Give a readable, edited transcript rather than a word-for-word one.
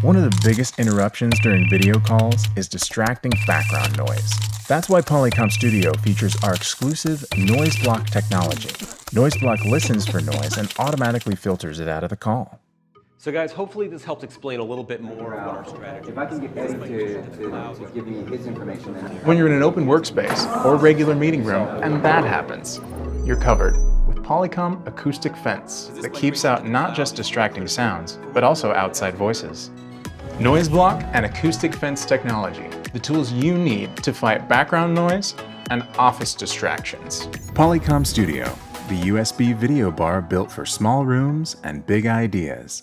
One of the biggest interruptions during video calls is distracting background noise. That's why Polycom Studio features our exclusive NoiseBlock technology. NoiseBlock listens for noise and automatically filters it out of the call. So guys, hopefully this helps explain a little bit more of what our strategy is. If I can get Eddie to give me his information, then When you're in an open workspace or regular meeting room and that happens, you're covered with Polycom Acoustic Fence that keeps out not just distracting sounds, but also outside voices. NoiseBlock and Acoustic Fence technology, the tools you need to fight background noise and office distractions. Polycom Studio, the USB video bar built for small rooms and big ideas.